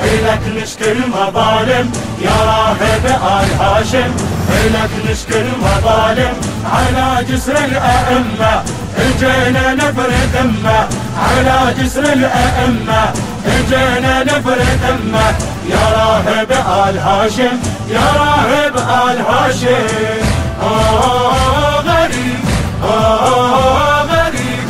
إلك نشكي المظالم يا راهب آل هاشم، إلك نشكي المظالم على جسر الأئمة، اجينا نبرد ذمة على جسر الأئمة، اجينا نبرد ذمة يا راهب آل هاشم، يا راهب آل هاشم. غريب غريب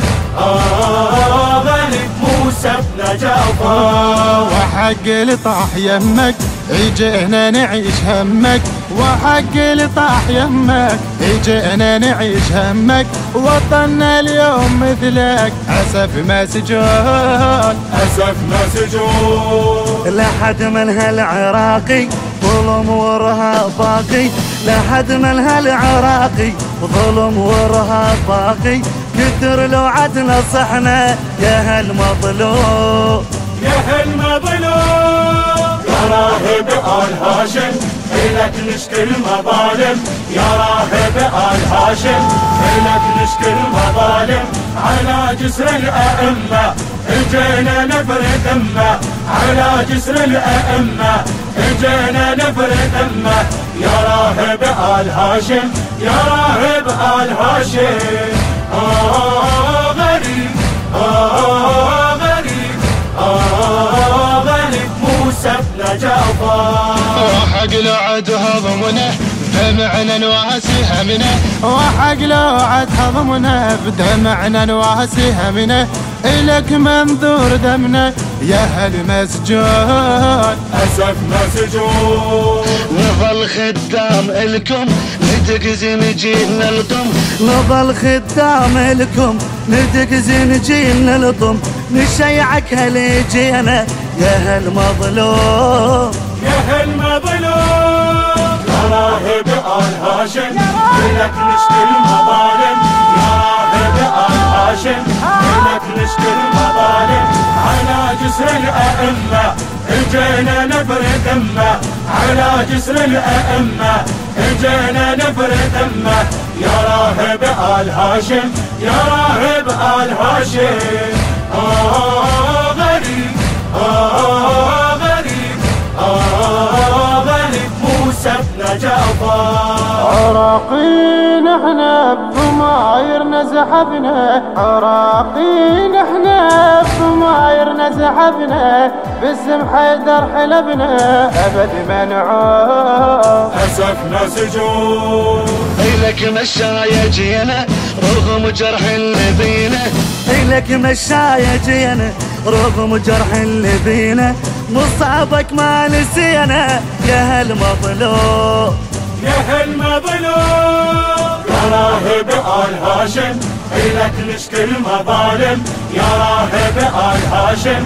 غريب موسى بن جعفر، وحق لطاح يمك اجينا نعيش همك، وحق لطاح يمك اجينا نعيش همك، وطننا اليوم مثلك اسف مسجون، اسف مسجون. لحد من هالعراقي ظلم ورهاب باقي، لحد من هالعراقي ظلم ورهاب باقي، كثر لو عد نصحنا يا هالمظلوم، يا هالمظلوم. يا راهب آل هاشم إلك نشكي المظالم، يا راهب آل هاشم إلك نشكي المظالم على جسر الأئمة، اجينا نبرد ذمة على جسر الأئمة، اجينا نبرد ذمة يا راهب آل هاشم، يا راهب آل هاشم. غريب غريب غريب موسى بن جعفر، وحق لو عد هضمنا بدمعنا نواسي همنا، وحق لو عد هضمنا بدمعنا نواسي همنا، إلك منذور دمنا يا هالمسجون، أسف مسجون. نظل خدام إلكم ندق زنجين نلطم، نظل خدام إلكم ندق زنجين نلطم، نشيعك هالجينا يا هالمظلوم، يا هالمظلوم. يا راهب آل هاشم إلك نشكي المظالم، يا راهب آل هاشم إلك نشكي المظالم على جسر الأئمة، اجينا نبرد ذمة على جسر الأئمة، اجينا نبرد ذمة يا راهب آل هاشم، يا راهب آل هاشم. غريب غريب غريب موسى بن جعفر، عراقيين احنا بضمايرنا زحفنا، عراقيين احنا بضمايرنا زحفنا، باسم حيدر حلبنا ابد ما نعوف، اسف مسجون. إلك مشايا جينا رغم جرح اللي بينا، إلك مشايا جينا رغم جرح اللي بينا، مصعبك ما نسينا يا هالمظلوم، يا هالمظلوم. يا راهب آل هاشم إلك نشكي المظالم، يا راهب آل هاشم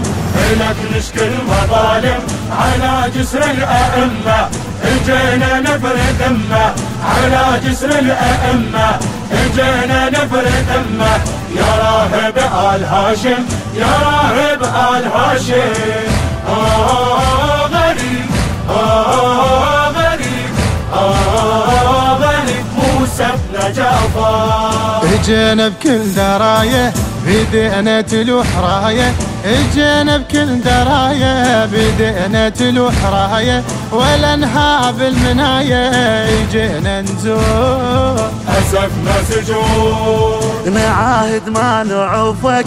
إلك نشكي المظالم على جسر الأئمة، اجينا نبرد ذمة على جسر الأئمة، اجينا نبرد ذمة يا راهب آل هاشم، يا راهب آل هاشم. غريب غريب غريب موسى بن جعفر، اجينا بكل درايه بدينا تلوح رايه، اجينا بكل درايه بدينا تلوح رايه، ولا نهاب المنايه اجينا نزور، اسف مسجون. نعاهد ما نعوفك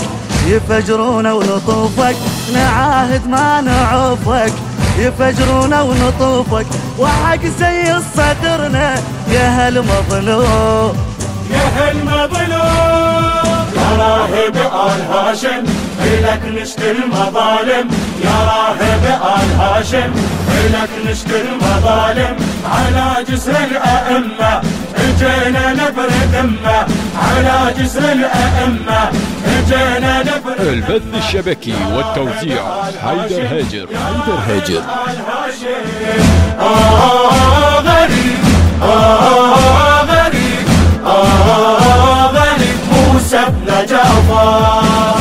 يفجرون ونطوفك، نعاهد ما نعوفك يفجرون ونطوفك، وحق زي صدرنا يا هالمظلوم، يا هالمظلوم. يا راهب آل هاشم إلك نشكي المظالم، يا راهب آل هاشم إلك نشكي المظالم على جسر الأئمة، اجينا نبرد ذمة على جسر الأئمة، اجينا نبرد. البث الشبكي والتوزيع حيدر هاجر، حيدر هاجر. غريب غريب غريب موسى بن جعفر،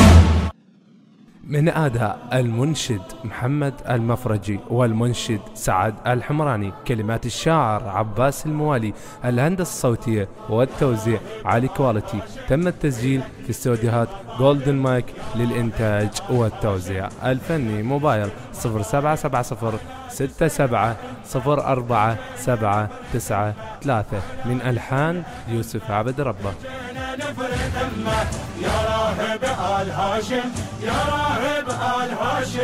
من أداء المنشد محمد المفرجي والمنشد سعد الحمراني، كلمات الشاعر عباس الموالي، الهندسة الصوتية والتوزيع علي كواليتي. تم التسجيل في استوديوهات جولدن مايك للإنتاج والتوزيع الفني. موبايل 0770 67 04 793. من ألحان يوسف عبد ربه. يا راهب آل هاشم، يا راهب آل هاشم.